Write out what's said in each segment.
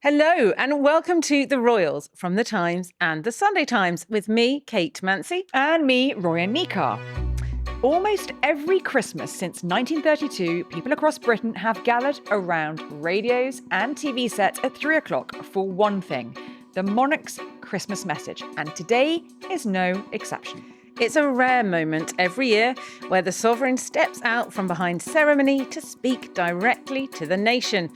Hello and welcome to The Royals from The Times and The Sunday Times with me, Kate Mancy. And me, Roya. Almost every Christmas since 1932, people across Britain have gathered around radios and TV sets at 3 o'clock for one thing, the monarch's Christmas message. And today is no exception. It's a rare moment every year where the sovereign steps out from behind ceremony to speak directly to the nation.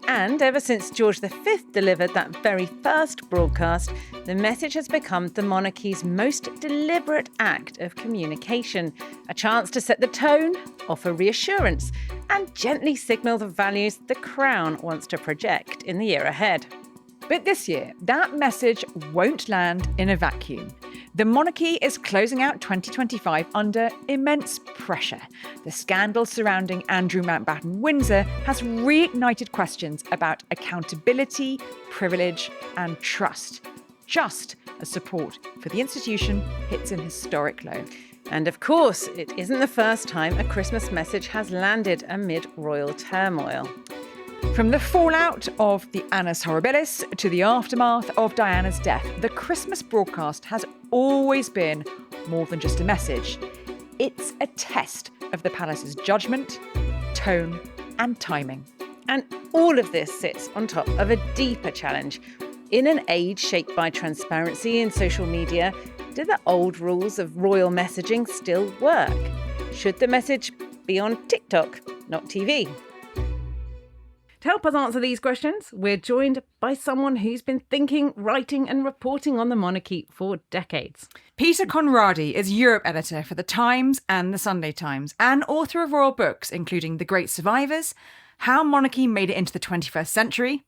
And ever since George V delivered that very first broadcast, the message has become the monarchy's most deliberate act of communication, a chance to set the tone, offer reassurance, and gently signal the values the Crown wants to project in the year ahead. But this year, that message won't land in a vacuum. The monarchy is closing out 2025 under immense pressure. The scandal surrounding Andrew Mountbatten Windsor has reignited questions about accountability, privilege, and trust, just as support for the institution hits an historic low. And of course, it isn't the first time a Christmas message has landed amid royal turmoil. From the fallout of the Annus Horribilis to the aftermath of Diana's death, the Christmas broadcast has always been more than just a message. It's a test of the palace's judgment, tone, and timing. And all of this sits on top of a deeper challenge. In an age shaped by transparency and social media, do the old rules of royal messaging still work? Should the message be on TikTok, not TV? To help us answer these questions, we're joined by someone who's been thinking, writing and reporting on the monarchy for decades. Peter Conradi is Europe editor for The Times and The Sunday Times and author of royal books including The Great Survivors, How Monarchy Made It into the 21st Century,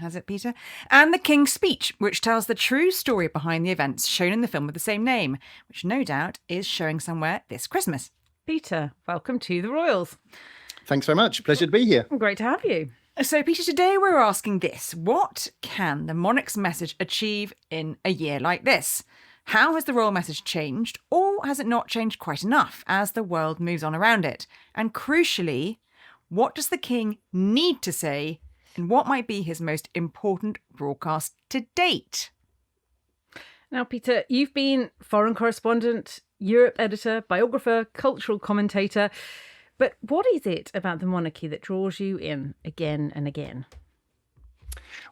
has it, Peter? And The King's Speech, which tells the true story behind the events shown in the film with the same name, which no doubt is showing somewhere this Christmas. Peter, welcome to The Royals. Thanks very much. Pleasure to be here. Great to have you. So, Peter, today we're asking this. What can the monarch's message achieve in a year like this? How has the royal message changed, or has it not changed quite enough as the world moves on around it? And crucially, what does the king need to say, and what might be his most important broadcast to date? Now, Peter, you've been foreign correspondent, Europe editor, biographer, cultural commentator. But what is it about the monarchy that draws you in again and again?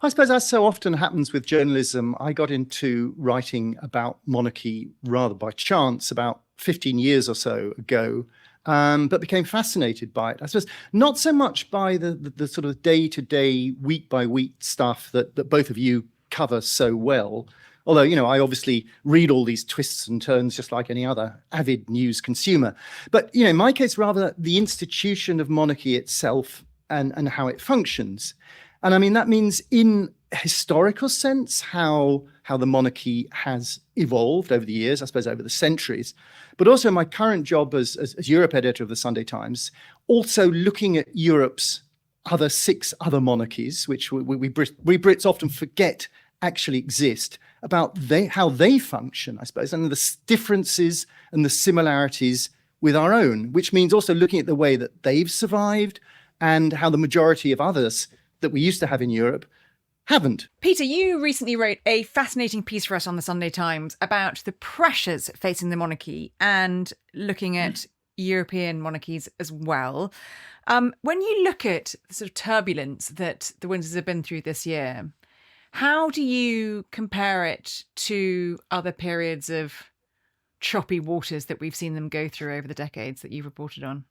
I suppose, as so often happens with journalism, I got into writing about monarchy rather by chance about 15 years or so ago, but became fascinated by it. I suppose not so much by the sort of day-to-day, week-by-week stuff that both of you cover so well. Although, I obviously read all these twists and turns just like any other avid news consumer. But, in my case, rather the institution of monarchy itself and how it functions. And I mean, that means in a historical sense, how the monarchy has evolved over the years, I suppose over the centuries. But also my current job as Europe editor of the Sunday Times, also looking at Europe's six other monarchies, which we Brits often forget actually exist, about how they function, I suppose, and the differences and the similarities with our own, which means also looking at the way that they've survived and how the majority of others that we used to have in Europe haven't. Peter, you recently wrote a fascinating piece for us on the Sunday Times about the pressures facing the monarchy and looking at European monarchies as well. When you look at the sort of turbulence that the Windsors have been through this year, how do you compare it to other periods of choppy waters that we've seen them go through over the decades that you've reported on?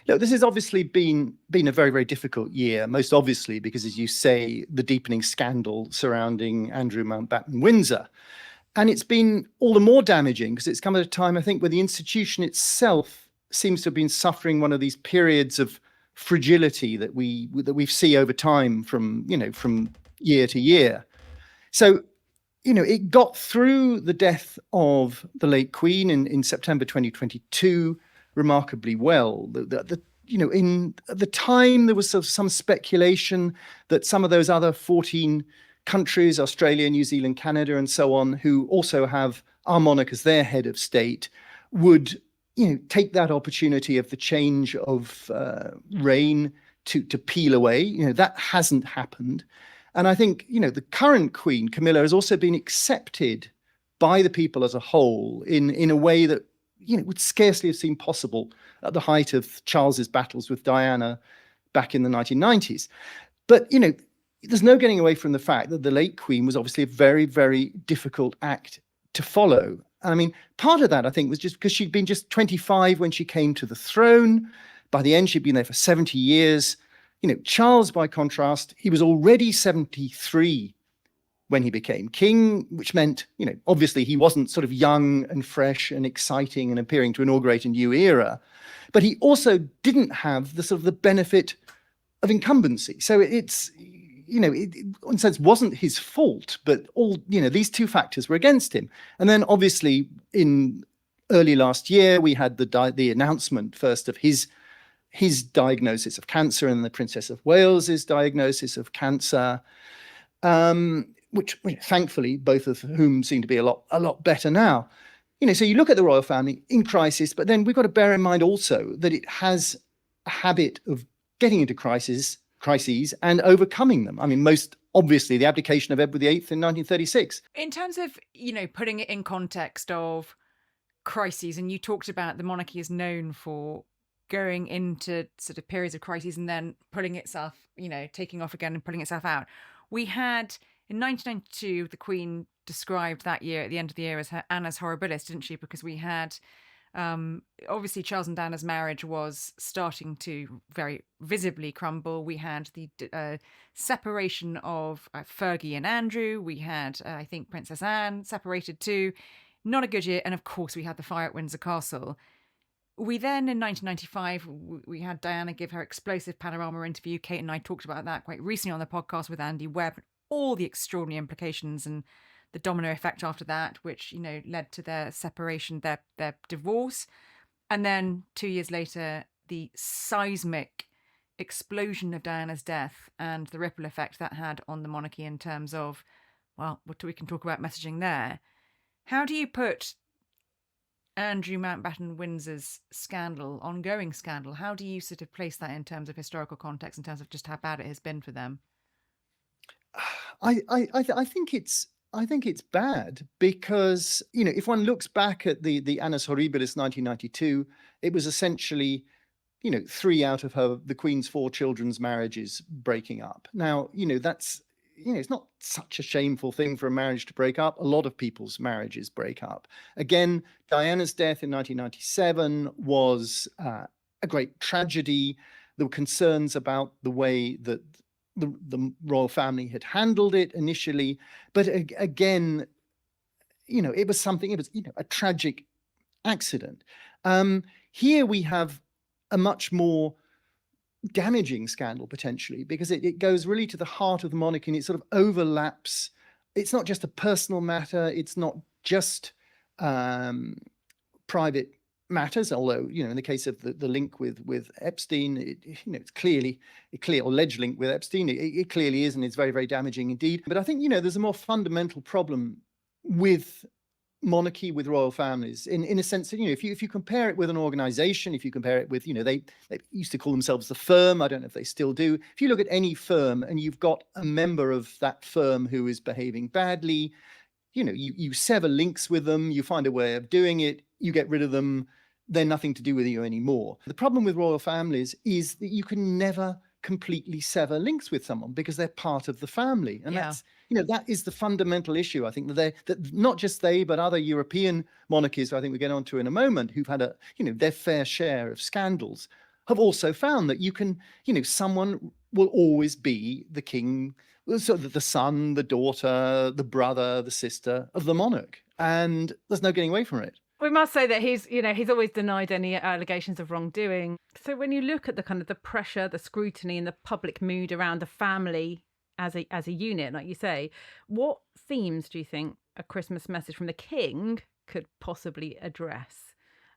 Look, this has obviously been a very, very difficult year, most obviously because, as you say, the deepening scandal surrounding Andrew Mountbatten Windsor. And it's been all the more damaging because it's come at a time, I think, where the institution itself seems to have been suffering one of these periods of fragility that we see over time from year to year. So, it got through the death of the late Queen in September 2022 remarkably well. In the time, there was sort of some speculation that some of those other 14 countries, Australia, New Zealand, Canada, and so on, who also have our monarch as their head of state, would take that opportunity of the change of reign to peel away. That hasn't happened. And I think, the current Queen, Camilla, has also been accepted by the people as a whole in a way that, would scarcely have seemed possible at the height of Charles's battles with Diana back in the 1990s. But, there's no getting away from the fact that the late Queen was obviously a very, very difficult act to follow. I mean, part of that, I think, was just because she'd been just 25 when she came to the throne. By the end, she'd been there for 70 years. Charles, by contrast, he was already 73 when he became king, which meant, obviously he wasn't sort of young and fresh and exciting and appearing to inaugurate a new era. But he also didn't have the sort of the benefit of incumbency. So it's, in a sense, wasn't his fault, but these two factors were against him. And then obviously in early last year, we had the announcement first of his diagnosis of cancer and the Princess of Wales's diagnosis of cancer, which thankfully both of whom seem to be a lot better now. So you look at the royal family in crisis, but then we've got to bear in mind also that it has a habit of getting into crises and overcoming them. I mean, most obviously the abdication of Edward VIII in 1936. In terms of, putting it in context of crises, and you talked about the monarchy is known for going into sort of periods of crises and then pulling itself, taking off again and pulling itself out. We had, in 1992, the Queen described that year at the end of the year as her annus horribilis, didn't she? Because we had, obviously, Charles and Diana's marriage was starting to very visibly crumble. We had the separation of Fergie and Andrew. We had, I think, Princess Anne separated too. Not a good year. And of course, we had the fire at Windsor Castle. We then, in 1995, we had Diana give her explosive panorama interview. Kate and I talked about that quite recently on the podcast with Andy Webb, all the extraordinary implications and the domino effect after that, which, led to their separation, their divorce. And then 2 years later, the seismic explosion of Diana's death and the ripple effect that had on the monarchy in terms of, well, what we can talk about messaging there. How do you put Andrew Mountbatten Windsor's ongoing scandal, how do you sort of place that in terms of historical context, in terms of just how bad it has been for them? I think it's bad because, if one looks back at the Annus Horribilis 1992, it was essentially, 3 out of the Queen's 4 children's marriages breaking up. Now, that's, it's not such a shameful thing for a marriage to break up. A lot of people's marriages break up. Again, Diana's death in 1997 was a great tragedy. There were concerns about the way that the royal family had handled it initially. But again, it was a tragic accident. Here we have a much more damaging scandal potentially, because it goes really to the heart of the monarchy and it sort of overlaps. It's not just a personal matter. It's not just private matters, although, in the case of the link with Epstein, it's clearly or alleged link with Epstein, it clearly is, and it's very, very damaging indeed. But I think, there's a more fundamental problem with monarchy, with royal families, in a sense that, if you compare it with an organization, if you compare it with, they used to call themselves the firm. I don't know if they still do. If you look at any firm and you've got a member of that firm who is behaving badly, you sever links with them, you find a way of doing it, you get rid of them, they're nothing to do with you anymore. The problem with royal families is that you can never completely sever links with someone because they're part of the family. And that's, that is the fundamental issue. I think that not just they, but other European monarchies, I think we get onto in a moment, who've had their fair share of scandals, have also found that you can, someone will always be the king, so the son, the daughter, the brother, the sister of the monarch. And there's no getting away from it. We must say that he's always denied any allegations of wrongdoing. So when you look at the kind of the pressure, the scrutiny and the public mood around the family as a unit, like you say, what themes do you think a Christmas message from the king could possibly address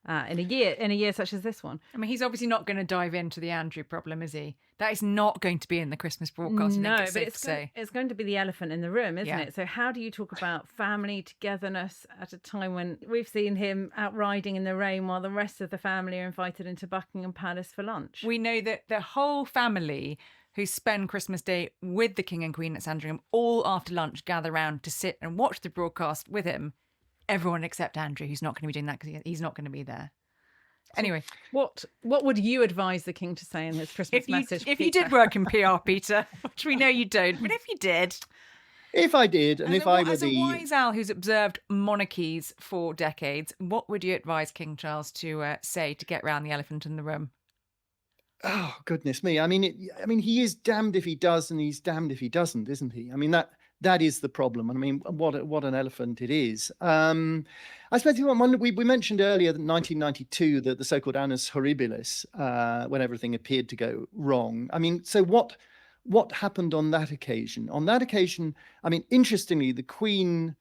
in a year such as this one? I mean, he's obviously not going to dive into the Andrew problem, is he? That is not going to be in the Christmas broadcast. No, but it's going to be the elephant in the room, isn't it? So how do you talk about family togetherness at a time when we've seen him out riding in the rain while the rest of the family are invited into Buckingham Palace for lunch? We know that the whole family who spend Christmas Day with the King and Queen at Sandringham, all after lunch gather round to sit and watch the broadcast with him. Everyone except Andrew, who's not going to be doing that because he's not going to be there. Anyway, what would you advise the king to say in his Christmas message? If you did work in PR, Peter, which we know you don't, but if you did. If I did, and if I were as a wise owl who's observed monarchies for decades, what would you advise King Charles to say to get round the elephant in the room? Oh, goodness me. I mean, he is damned if he does and he's damned if he doesn't, isn't he? I mean, that is the problem. I mean, what an elephant it is. I suppose we mentioned earlier that 1992, the so-called annus horribilis, when everything appeared to go wrong. I mean, so what happened on that occasion? On that occasion, I mean, interestingly, the Queen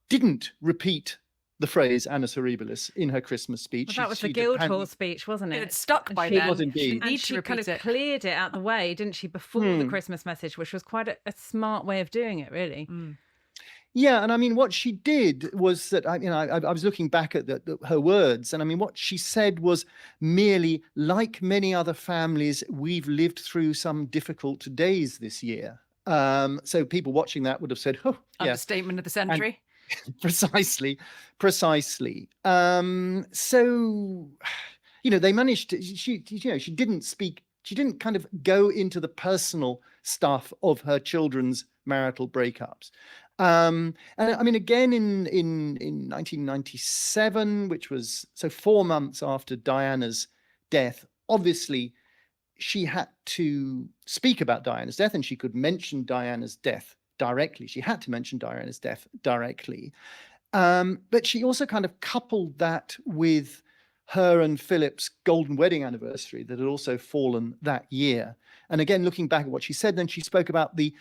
didn't repeat the phrase annus horribilis in her Christmas speech. Well, that was the Guildhall speach, wasn't it? It stuck by then. then. It was indeed. And she kind of cleared it out the way, didn't she, before the Christmas message, which was quite a smart way of doing it, really. Yeah, and I mean, what she did was that, I was looking back at her words, and I mean, what she said was merely, like many other families, we've lived through some difficult days this year. So people watching that would have said, oh, yeah. Understatement of the century. Precisely. So, they managed to, she didn't speak, she didn't kind of go into the personal stuff of her children's marital breakups. And I mean, again, in 1997, which was 4 months after Diana's death, obviously she had to speak about Diana's death, and she could mention Diana's death directly. She had to mention Diana's death directly. But she also kind of coupled that with her and Philip's golden wedding anniversary that had also fallen that year. And again, looking back at what she said, then she spoke about the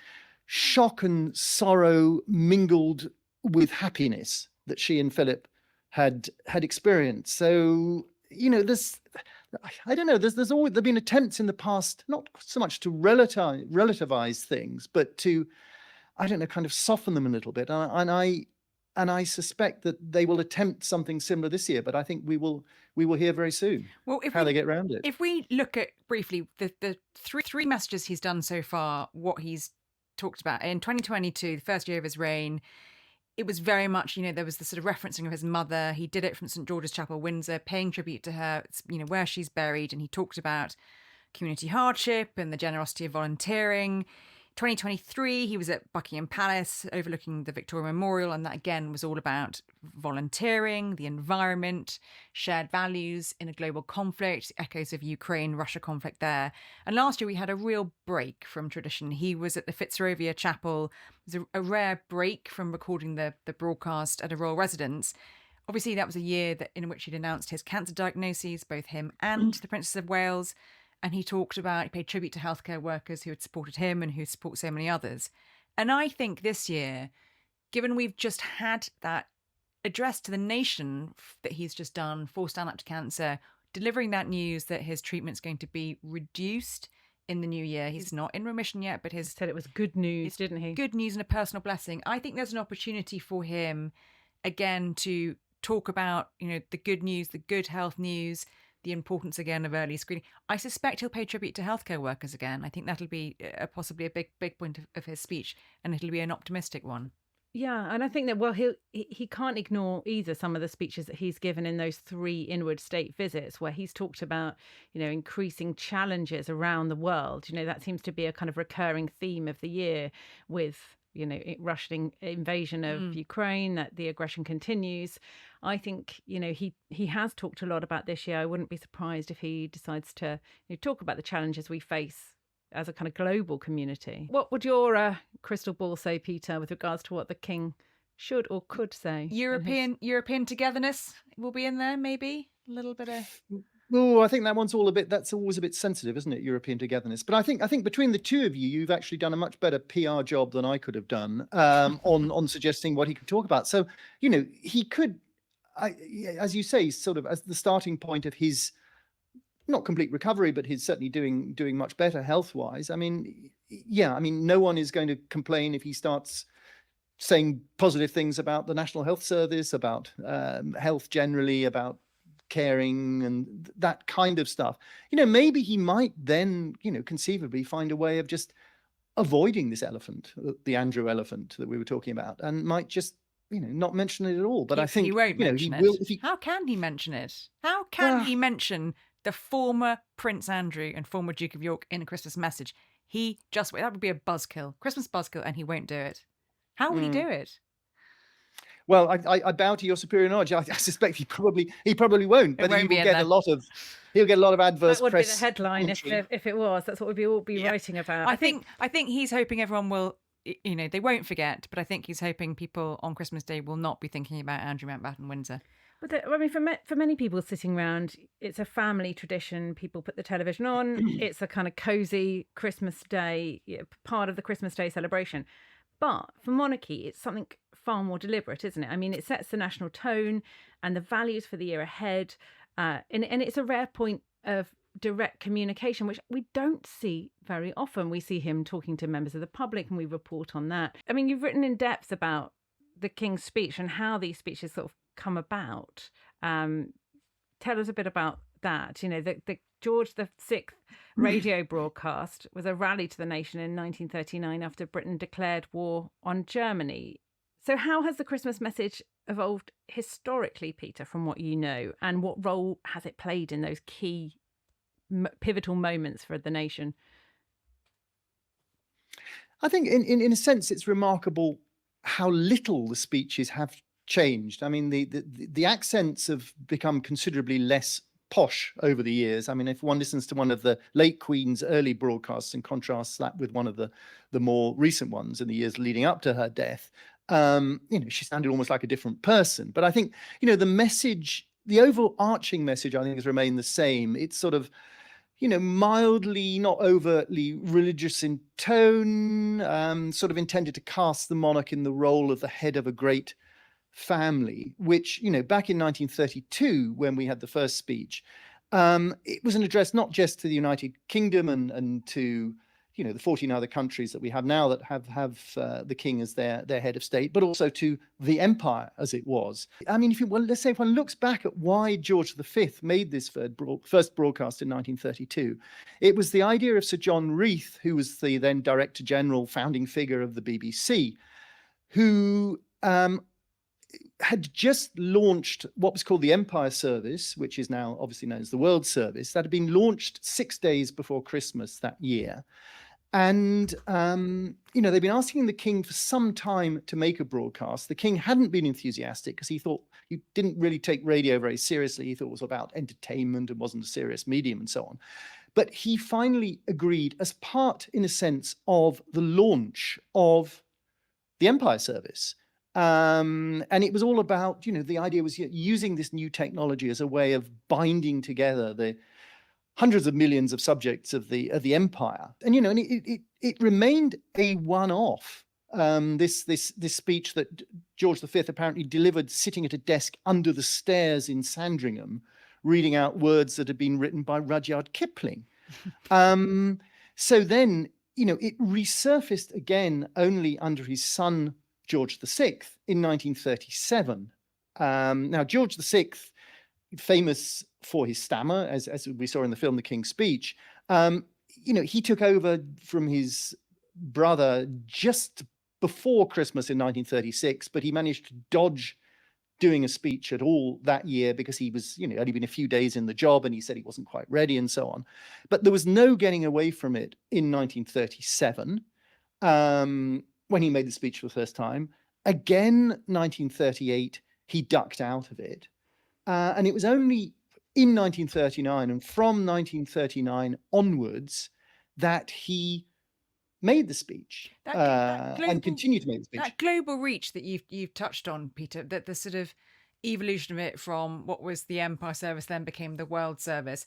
shock and sorrow mingled with happiness that she and Philip had experienced. So, there's been attempts in the past, not so much to relativize things, but to, kind of soften them a little bit. And I suspect that they will attempt something similar this year, but I think we will hear very soon how they get around it. If we look at briefly the three messages he's done so far, what he's talked about in 2022, the first year of his reign, it was very much, there was the sort of referencing of his mother. He did it from St. George's Chapel, Windsor, paying tribute to her, where she's buried. And he talked about community hardship and the generosity of volunteering. 2023, he was at Buckingham Palace overlooking the Victoria Memorial, and that again was all about volunteering, the environment, shared values in a global conflict, echoes of Ukraine-Russia conflict there. And last year we had a real break from tradition. He was at the Fitzrovia Chapel. It was a rare break from recording the broadcast at a royal residence. Obviously, that was a year in which he'd announced his cancer diagnoses, both him and the Princess of Wales. And he paid tribute to healthcare workers who had supported him and who support so many others. And I think this year, given we've just had that address to the nation that he's just done for Stand Up to Cancer, delivering that news that his treatment's going to be reduced in the new year. He's not in remission yet, but he said it was good news, didn't he? Good news and a personal blessing. I think there's an opportunity for him, again, to talk about, the good news, the good health news, the importance again of early screening. I suspect he'll pay tribute to healthcare workers again. I think that'll be possibly a big point of his speech, and it'll be an optimistic one. Yeah, and I think that, he can't ignore either some of the speeches that he's given in those 3 inward state visits where he's talked about, increasing challenges around the world. That seems to be a kind of recurring theme of the year with, Russian invasion of Ukraine, that the aggression continues. I think, he has talked a lot about this year. I wouldn't be surprised if he decides to talk about the challenges we face as a kind of global community. What would your crystal ball say, Peter, with regards to what the king should or could say? European togetherness will be in there, maybe a little bit of. Oh, I think that's always a bit sensitive, isn't it? European togetherness. But I think between the two of you, you've actually done a much better PR job than I could have done on suggesting what he could talk about. So, he could, as you say, sort of as the starting point of his not complete recovery, but he's certainly doing much better health-wise. I mean, no one is going to complain if he starts saying positive things about the National Health Service, about health generally, about caring and that kind of stuff. Maybe he might then, conceivably find a way of just avoiding this elephant, the Andrew elephant that we were talking about, and might just, not mention it at all. But I think he won't mention it. Will, How can he mention it? How can he mention the former Prince Andrew and former Duke of York in a Christmas message? That would be a buzzkill, Christmas buzzkill, and he won't do it. How will he do it? Well, I bow to your superior knowledge. I suspect he probably won't, but he will get a lot of adverse press. That would be the headline if it was. That's what we'd all be writing about. I think he's hoping everyone will, they won't forget, but I think he's hoping people on Christmas Day will not be thinking about Andrew Mountbatten Windsor. But for many people sitting around, it's a family tradition. People put the television on. It's a kind of cozy Christmas Day, part of the Christmas Day celebration. But for monarchy, it's something far more deliberate, isn't it? I mean, it sets the national tone and the values for the year ahead. And it's a rare point of direct communication, which we don't see very often. We see him talking to members of the public and we report on that. I mean, you've written in depth about the King's speech and how these speeches sort of come about. Tell us a bit about that. The George VI radio broadcast was a rally to the nation in 1939 after Britain declared war on Germany. So how has the Christmas message evolved historically, Peter, from what you know, and what role has it played in those key pivotal moments for the nation? I think in a sense it's remarkable how little the speeches have changed. I mean, the accents have become considerably less posh over the years. I mean, if one listens to one of the late Queen's early broadcasts and contrasts that with one of the more recent ones in the years leading up to her death, she sounded almost like a different person. But I think, the message, the overarching message, I think has remained the same. It's sort of, mildly, not overtly religious in tone, sort of intended to cast the monarch in the role of the head of a great family, which, back in 1932, when we had the first speech, it was an address not just to the United Kingdom and to, the 14 other countries that we have now that have the king as their head of state, but also to the empire as it was. I mean, let's say if one looks back at why George V made this first broadcast in 1932, it was the idea of Sir John Reith, who was the then Director General, founding figure of the BBC, who had just launched what was called the Empire Service, which is now obviously known as the World Service, that had been launched 6 days before Christmas that year. And, they'd been asking the king for some time to make a broadcast. The king hadn't been enthusiastic because he thought he didn't really take radio very seriously. He thought it was about entertainment and wasn't a serious medium and so on. But he finally agreed as part, in a sense, of the launch of the Empire Service. And it was all about, the idea was using this new technology as a way of binding together the hundreds of millions of subjects of the empire. And, and it remained a one-off. This speech that George V apparently delivered sitting at a desk under the stairs in Sandringham, reading out words that had been written by Rudyard Kipling. So then, it resurfaced again only under his son, George VI, in 1937. Now, George VI, famous for his stammer, as we saw in the film The King's Speech, he took over from his brother just before Christmas in 1936, but he managed to dodge doing a speech at all that year because he was, only been a few days in the job and he said he wasn't quite ready and so on. But there was no getting away from it in 1937. When he made the speech for the first time. Again, 1938, he ducked out of it. And it was only in 1939 and from 1939 onwards that he made the speech and continued to make the speech. That global reach that you've touched on, Peter, that the sort of evolution of it from what was the Empire Service then became the World Service.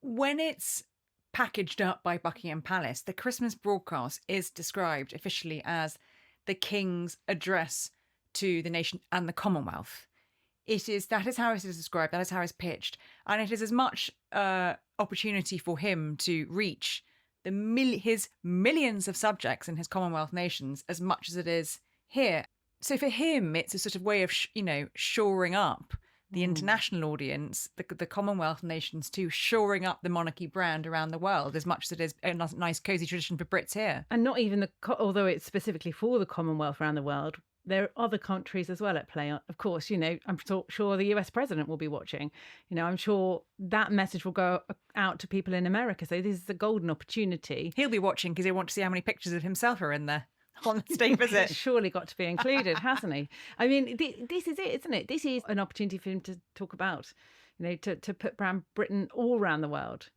When it's packaged up by Buckingham Palace, the Christmas broadcast is described officially as the King's address to the nation and the Commonwealth. That is how it is described, that is how it's pitched, and it is as much opportunity for him to reach his millions of subjects in his Commonwealth nations as much as it is here. So for him, it's a sort of way of shoring up the international audience, the Commonwealth nations too, shoring up the monarchy brand around the world as much as it is a nice, cosy tradition for Brits here. And not even although it's specifically for the Commonwealth around the world, there are other countries as well at play. Of course, I'm sure the US president will be watching. I'm sure that message will go out to people in America. So this is a golden opportunity. He'll be watching because he'll want to see how many pictures of himself are in there on the state visit. He's surely got to be included, hasn't he? I mean, this is it, isn't it? This is an opportunity for him to talk about, to put Britain all around the world,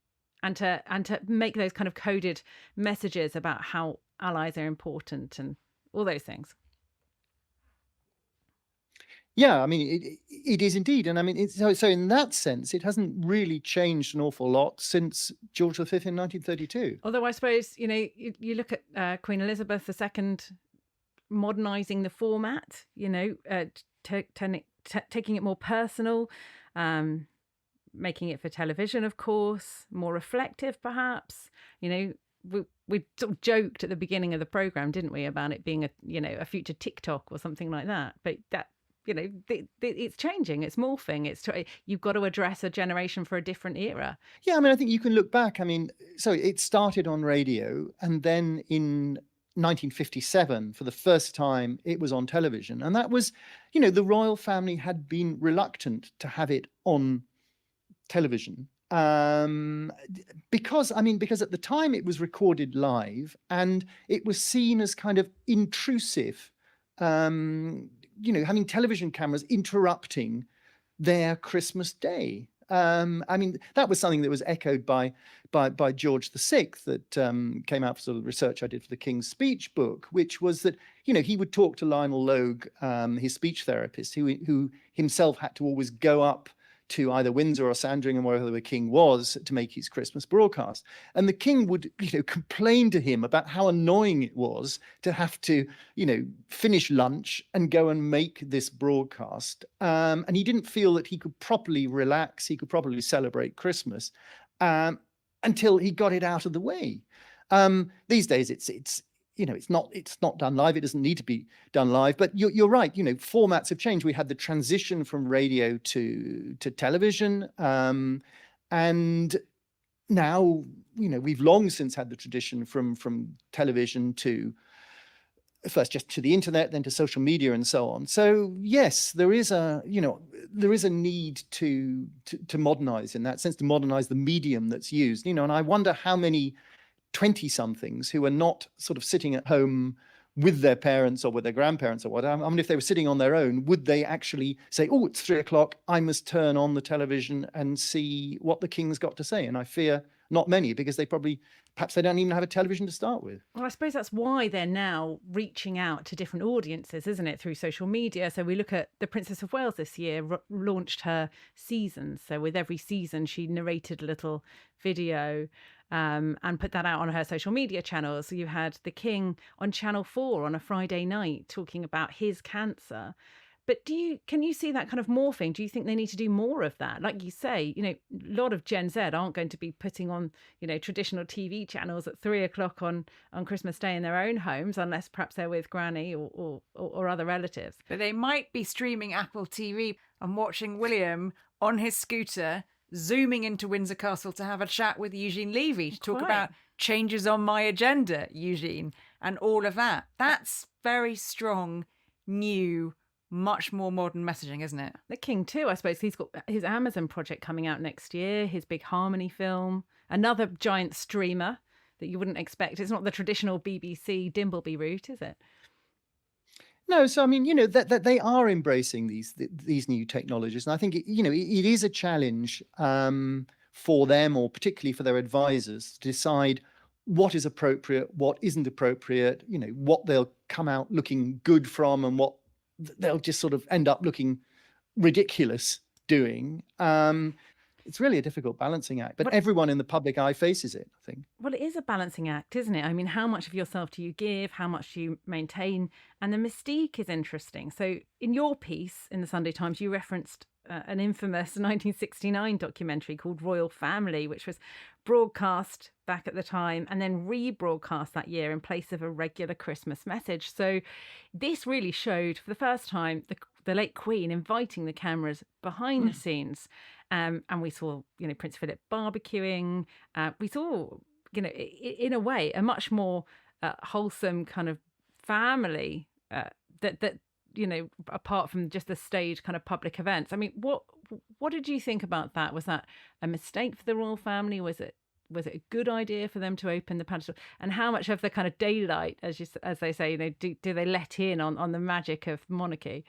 and to make those kind of coded messages about how allies are important and all those things. Yeah, I mean, it is indeed. And I mean, so in that sense, it hasn't really changed an awful lot since George V in 1932. Although I suppose, you look at Queen Elizabeth II modernising the format, taking it more personal, making it for television, of course, more reflective, perhaps. We sort of joked at the beginning of the programme, didn't we, about it being a future TikTok or something like that. But that, it's changing, it's morphing, you've got to address a generation for a different era. Yeah, I mean, I think you can look back. I mean, so it started on radio, and then in 1957, for the first time, it was on television. And that was, the royal family had been reluctant to have it on television. Because at the time it was recorded live, and it was seen as kind of intrusive, having television cameras interrupting their Christmas day. That was something that was echoed by George VI, that came out for sort of research I did for the King's Speech book, which was that, he would talk to Lionel Logue, his speech therapist, who himself had to always go up to either Windsor or Sandringham, wherever the king was, to make his Christmas broadcast. And the king would, complain to him about how annoying it was to have to, finish lunch and go and make this broadcast. And he didn't feel that he could properly relax, he could properly celebrate Christmas until he got it out of the way. These days, it's not done live. It doesn't need to be done live. But you're right. Formats have changed. We had the transition from radio to television, and now we've long since had the tradition from television to first just to the internet, then to social media, and so on. So yes, there is a need to modernize in that sense, to modernize the medium that's used. And I wonder how many 20-somethings who are not sort of sitting at home with their parents or with their grandparents or whatever. I mean, if they were sitting on their own, would they actually say, oh, it's 3:00, I must turn on the television and see what the king's got to say? And I fear not many, because perhaps they don't even have a television to start with. Well, I suppose that's why they're now reaching out to different audiences, isn't it, through social media. So we look at the Princess of Wales this year, launched her seasons. So with every season, she narrated a little video and put that out on her social media channels. So you had the King on Channel 4 on a Friday night talking about his cancer. But can you see that kind of morphing? Do you think they need to do more of that? Like you say, a lot of Gen Z aren't going to be putting on, traditional TV channels at 3:00 on Christmas Day in their own homes, unless perhaps they're with granny or other relatives. But they might be streaming Apple TV and watching William on his scooter, zooming into Windsor Castle to have a chat with Eugene Levy to talk about changes on my agenda, Eugene, and all of that. That's very strong, new, much more modern messaging, isn't it? The King too, I suppose. He's got his Amazon project coming out next year, his big Harmony film, another giant streamer that you wouldn't expect. It's not the traditional BBC Dimbleby route, is it? No, so I mean, that they are embracing these new technologies, and I think it is a challenge for them, or particularly for their advisors, to decide what is appropriate, what isn't appropriate, what they'll come out looking good from, and what they'll just sort of end up looking ridiculous doing. It's really a difficult balancing act, but everyone in the public eye faces it, I think. Well, it is a balancing act, isn't it? I mean, how much of yourself do you give? How much do you maintain? And the mystique is interesting. So in your piece in the Sunday Times, you referenced an infamous 1969 documentary called Royal Family, which was broadcast back at the time and then rebroadcast that year in place of a regular Christmas message. So this really showed for the first time the the late Queen inviting the cameras behind the scenes. And we saw, Prince Philip barbecuing. We saw, in a way, a much more wholesome kind of family that apart from just the staged kind of public events. I mean, what did you think about that? Was that a mistake for the royal family? Was it a good idea for them to open the pedestal? And how much of the kind of daylight, as they say, do they let in on the magic of monarchy?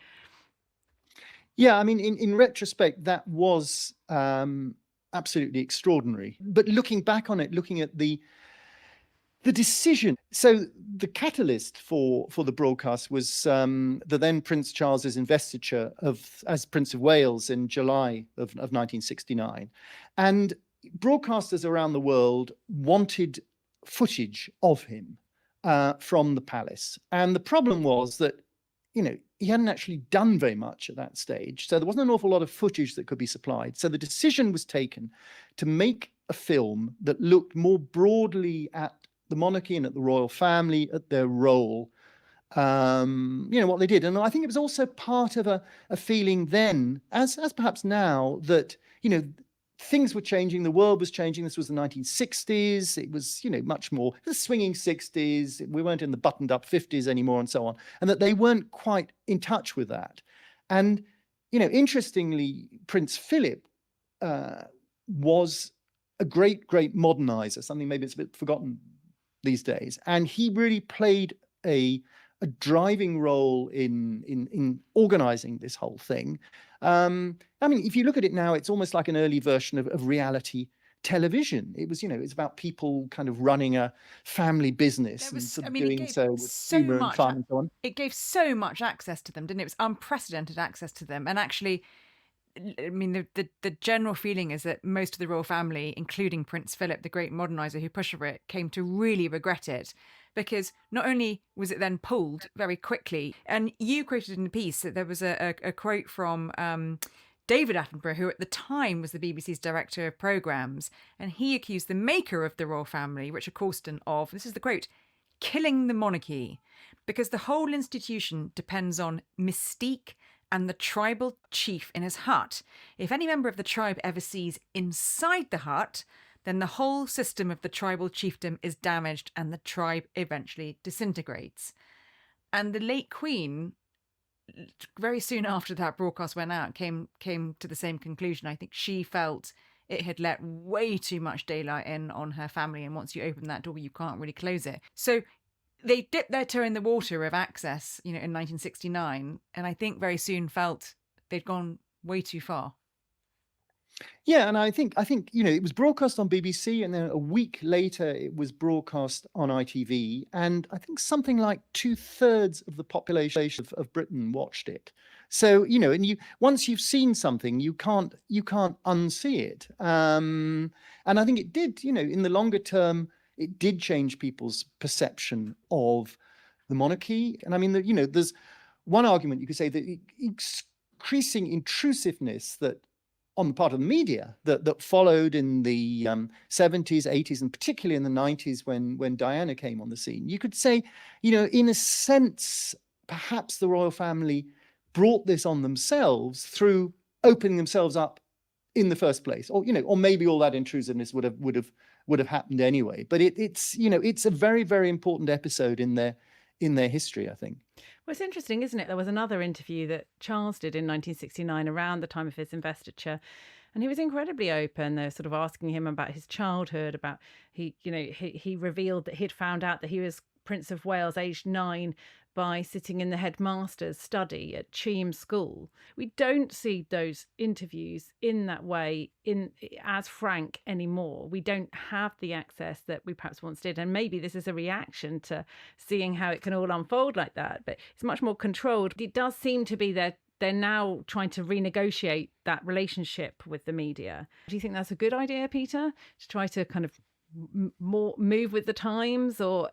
Yeah, I mean, in retrospect, that was absolutely extraordinary. But looking back on it, looking at the decision, so the catalyst for the broadcast was the then Prince Charles's investiture as Prince of Wales in July of 1969, and broadcasters around the world wanted footage of him from the palace, and the problem was that he hadn't actually done very much at that stage, so there wasn't an awful lot of footage that could be supplied. So the decision was taken to make a film that looked more broadly at the monarchy and at the royal family, at their role, what they did. And I think it was also part of a feeling then, as perhaps now, that things were changing, the world was changing. This was the 1960s. It was much more the swinging 60s. We weren't in the buttoned up 50s anymore, and so on, and that they weren't quite in touch with that. And interestingly, Prince Philip was a great modernizer, something maybe it's a bit forgotten these days, and he really played a driving role in organizing this whole thing. I mean, if you look at it now, it's almost like an early version of reality television. It was, it's about people kind of running a family business doing so with humor and fun and so on. It gave so much access to them, didn't it? It was unprecedented access to them, and actually, I mean, the general feeling is that most of the royal family, including Prince Philip, the great modernizer who pushed for it, came to really regret it, because not only was it then pulled very quickly, and you quoted in the piece that there was a quote from David Attenborough, who at the time was the BBC's director of programmes, and he accused the maker of the royal family, Richard Corsten, of, this is the quote, killing the monarchy, because the whole institution depends on mystique and the tribal chief in his hut. If any member of the tribe ever sees inside the hut, then the whole system of the tribal chiefdom is damaged and the tribe eventually disintegrates. And the late Queen, very soon after that broadcast went out, came to the same conclusion. I think she felt it had let way too much daylight in on her family, and once you open that door, you can't really close it. So they dipped their toe in the water of access, in 1969, and I think very soon felt they'd gone way too far. Yeah, and I think it was broadcast on BBC, and then a week later it was broadcast on ITV, and I think something like 2/3 of the population of Britain watched it. So and once you've seen something, you can't unsee it. And I think it did. In the longer term, it did change people's perception of the monarchy. And I mean, there's one argument you could say, that increasing intrusiveness that on the part of the media that followed in the 70s, 80s, and particularly in the 90s when Diana came on the scene. You could say, in a sense, perhaps the royal family brought this on themselves through opening themselves up in the first place, or maybe all that intrusiveness would have happened anyway. But it's a very, very important episode in their history, I think. Well, it's interesting, isn't it? There was another interview that Charles did in 1969 around the time of his investiture, and he was incredibly open. They were sort of asking him about his childhood, about he revealed that he'd found out that he was Prince of Wales aged 9 by sitting in the headmaster's study at Cheam School. We don't see those interviews in that way, as frank anymore. We don't have the access that we perhaps once did, and maybe this is a reaction to seeing how it can all unfold like that, but it's much more controlled. It does seem to be that they're now trying to renegotiate that relationship with the media. Do you think that's a good idea, Peter, to try to kind of more move with the times, or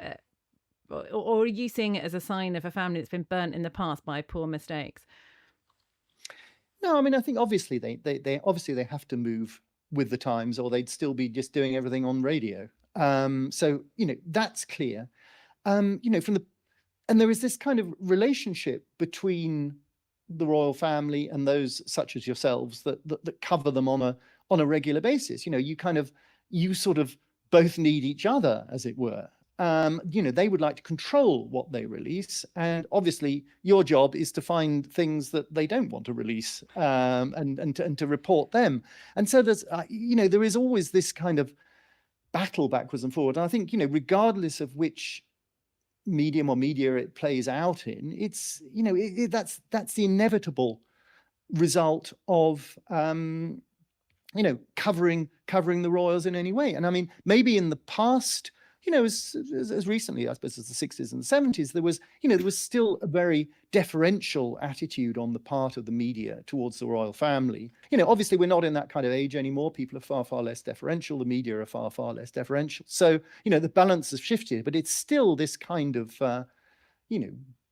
are you seeing it as a sign of a family that's been burnt in the past by poor mistakes? No, I mean, I think obviously they have to move with the times, or they'd still be just doing everything on radio. So that's clear. And there is this kind of relationship between the royal family and those such as yourselves that cover them on a regular basis. You sort of both need each other, as it were. They would like to control what they release, and obviously your job is to find things that they don't want to release, and to report them. And so there is always this kind of battle backwards and forward. And I think, regardless of which medium or media it plays out in, it's that's the inevitable result of covering the royals in any way. And I mean, maybe in the past, as recently, I suppose, as the 60s and the 70s, there was still a very deferential attitude on the part of the media towards the royal family. Obviously we're not in that kind of age anymore. People are far, far less deferential. The media are far, far less deferential. So, the balance has shifted, but it's still this kind of,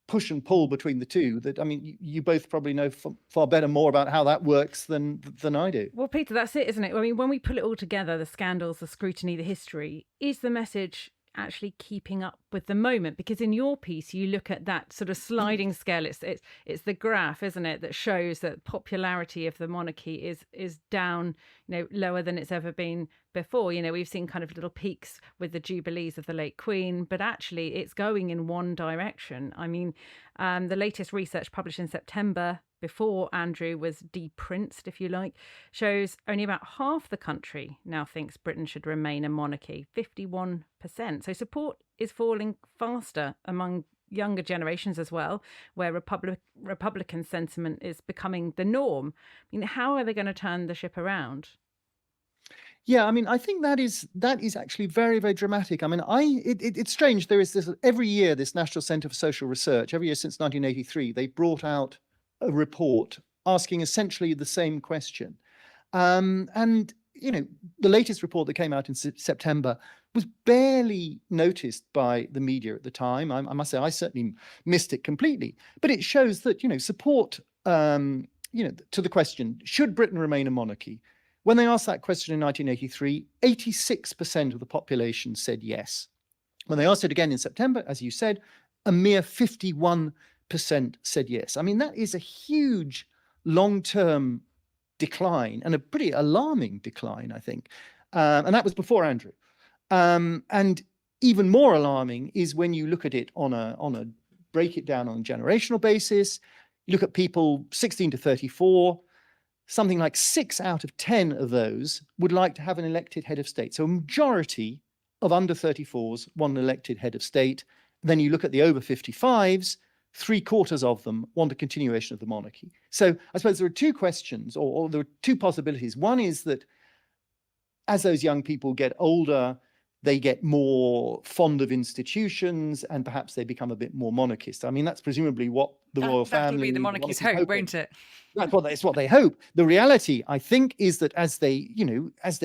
push and pull between the two that, I mean, you both probably know far better more about how that works than I do. Well, Peter, that's it, isn't it? I mean, when we pull it all together, the scandals, the scrutiny, the history, is the message actually keeping up with the moment? Because in your piece, you look at that sort of sliding scale. It's the graph, isn't it, that shows that popularity of the monarchy is down, lower than it's ever been before. We've seen kind of little peaks with the jubilees of the late Queen, but actually it's going in one direction. I mean, the latest research published in September, before Andrew was deprinced, if you like, shows only about half the country now thinks Britain should remain a monarchy, 51%. So support is falling faster among younger generations as well, where Republican sentiment is becoming the norm. I mean, how are they going to turn the ship around? Yeah, I mean, I think that is actually very, very dramatic. I mean, it's strange. There is this every year, this National Centre for Social Research, every year since 1983, they brought out a report asking essentially the same question. And, the latest report that came out in September was barely noticed by the media at the time. I must say, I certainly missed it completely. But it shows that, support, to the question, should Britain remain a monarchy? When they asked that question in 1983, 86% of the population said yes. When they asked it again in September, as you said, a mere 51% said yes. I mean, that is a huge long-term decline, and a pretty alarming decline, I think. And that was before Andrew. And even more alarming is when you look at it on a break it down on a generational basis. You look at people 16 to 34. Something like 6 out of 10 of those would like to have an elected head of state. So a majority of under 34s want an elected head of state. Then you look at the over 55s, 3/4 of them want a continuation of the monarchy. So I suppose there are two questions, or there are two possibilities. One is that as those young people get older, they get more fond of institutions and perhaps they become a bit more monarchist. I mean, that's presumably what the royal family... That'll be the monarchy's hope, won't it? That's what they hope. The reality, I think, is that as they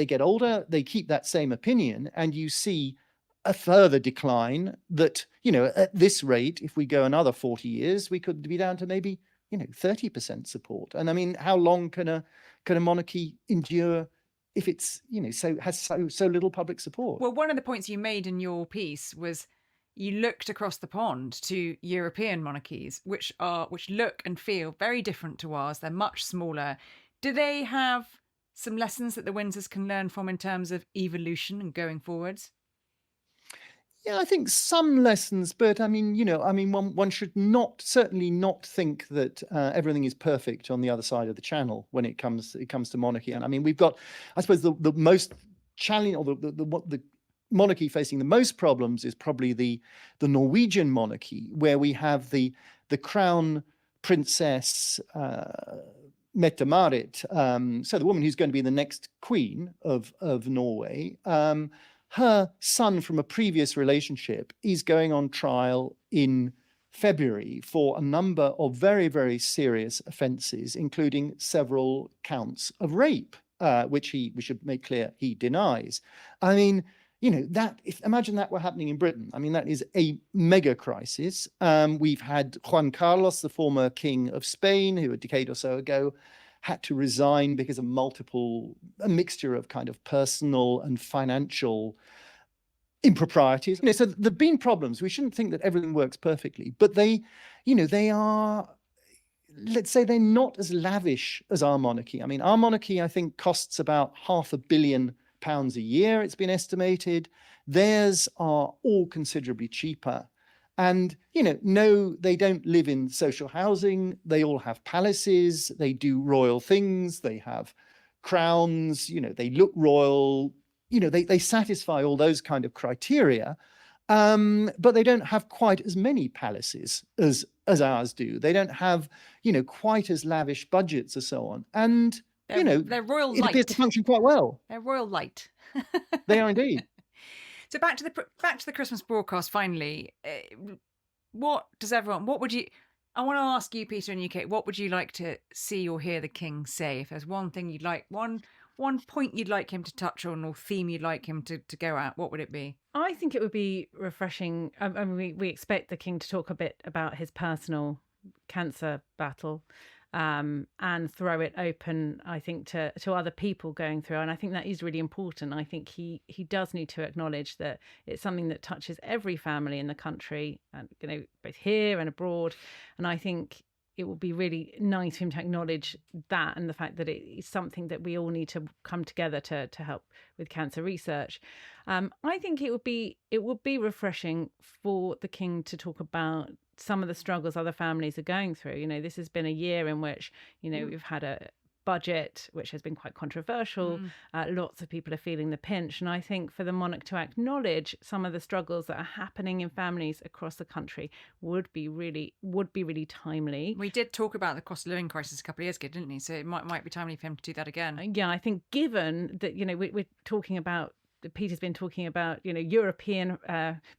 get older, they keep that same opinion, and you see a further decline that, at this rate, if we go another 40 years, we could be down to maybe, 30% support. And I mean, how long can a monarchy endure if it's, has so little public support? Well, one of the points you made in your piece was you looked across the pond to European monarchies, which look and feel very different to ours. They're much smaller. Do they have some lessons that the Windsors can learn from in terms of evolution and going forwards? Yeah, I think some lessons, but I mean, one should certainly not think that everything is perfect on the other side of the channel when it comes to monarchy. And I mean, we've got, I suppose, the most challenge, or the monarchy facing the most problems is probably the Norwegian monarchy, where we have the crown princess Mette-Marit, so the woman who's going to be the next queen of Norway. Her son from a previous relationship is going on trial in February for a number of very, very serious offences, including several counts of rape, which we should make clear he denies. I mean, imagine that were happening in Britain. I mean, that is a mega crisis. We've had Juan Carlos, the former king of Spain, who a decade or so ago had to resign because of a mixture of kind of personal and financial improprieties. So there've been problems. We shouldn't think that everything works perfectly, but they are let's say they're not as lavish as our monarchy. I mean, our monarchy, I think, costs about £500 million a year, it's been estimated. Theirs are all considerably cheaper. And, no, they don't live in social housing. They all have palaces. They do royal things. They have crowns. They look royal. They satisfy all those kind of criteria. But they don't have quite as many palaces as ours do. They don't have, quite as lavish budgets and so on. And, they're royal it light. appears to function quite well. They're royal light. They are indeed. So back to the Christmas broadcast. Finally, what would you? I want to ask you, Peter and UK, what would you like to see or hear the King say? If there's one thing you'd like, one point you'd like him to touch on, or theme you'd like him to go at, what would it be? I think it would be refreshing. I mean, we expect the King to talk a bit about his personal cancer battle, and throw it open, I think, to other people going through. And I think that is really important. I think he does need to acknowledge that it's something that touches every family in the country, and both here and abroad. And I think it would be really nice for him to acknowledge that, and the fact that it is something that we all need to come together to help with cancer research. I think it would be refreshing for the King to talk about some of the struggles other families are going through. This has been a year in which, we've had a budget which has been quite controversial. Lots of people are feeling the pinch. And I think for the monarch to acknowledge some of the struggles that are happening in families across the country would be really timely. We did talk about the cost of living crisis a couple of years ago, didn't we? So it might be timely for him to do that again. Yeah, I think given that, we're talking about, Peter's been talking about, European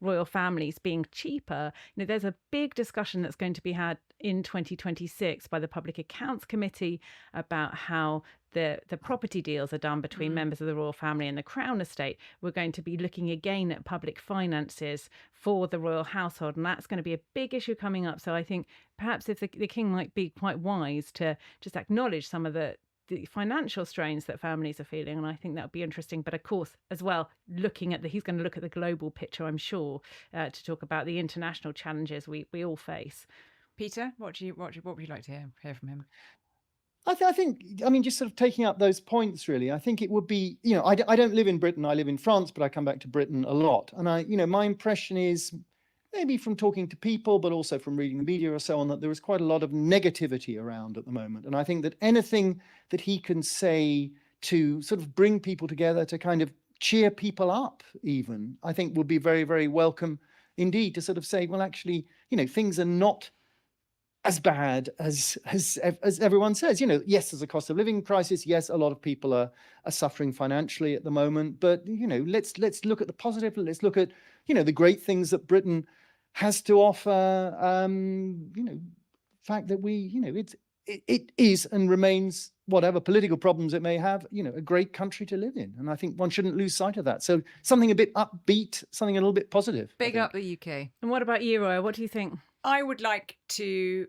royal families being cheaper. There's a big discussion that's going to be had in 2026 by the Public Accounts Committee about how the property deals are done between members of the royal family and the Crown estate. We're going to be looking again at public finances for the royal household, and that's going to be a big issue coming up. So I think perhaps if the King might be quite wise to just acknowledge some of the financial strains that families are feeling, and I think that would be interesting. But of course, as well, he's going to look at the global picture, I'm sure, to talk about the international challenges we all face. Peter, what would you like to hear from him? I think, just sort of taking up those points, really, I think it would be, I don't live in Britain, I live in France, but I come back to Britain a lot. And my impression is, maybe from talking to people, but also from reading the media or so on, that there is quite a lot of negativity around at the moment. And I think that anything that he can say to sort of bring people together, to kind of cheer people up even, I think would be very, very welcome indeed, to sort of say, well, actually, things are not as bad as everyone says. Yes, there's a cost of living crisis. Yes, a lot of people are suffering financially at the moment. But, let's look at the positive. Let's look at, the great things that Britain has to offer. The fact that it is and remains, whatever political problems it may have, a great country to live in. And I think one shouldn't lose sight of that. So something a bit upbeat, something a little bit positive. Big up the UK. And what about you, Roya? What do you think? I would like to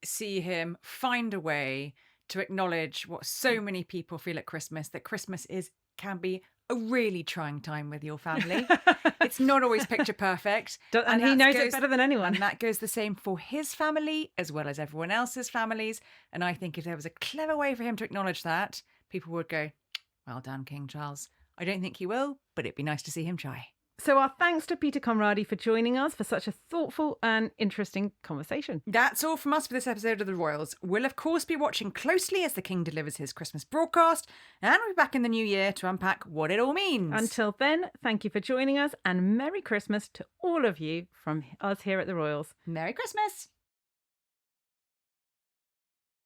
see him find a way to acknowledge what so many people feel at Christmas, that Christmas can be a really trying time with your family. It's not always picture perfect. And he knows it better than anyone. And that goes the same for his family as well as everyone else's families. And I think if there was a clever way for him to acknowledge that, people would go, well done, King Charles. I don't think he will, but it'd be nice to see him try. So our thanks to Peter Conradi for joining us for such a thoughtful and interesting conversation. That's all from us for this episode of The Royals. We'll, of course, be watching closely as the King delivers his Christmas broadcast, and we'll be back in the new year to unpack what it all means. Until then, thank you for joining us, and Merry Christmas to all of you from us here at The Royals. Merry Christmas!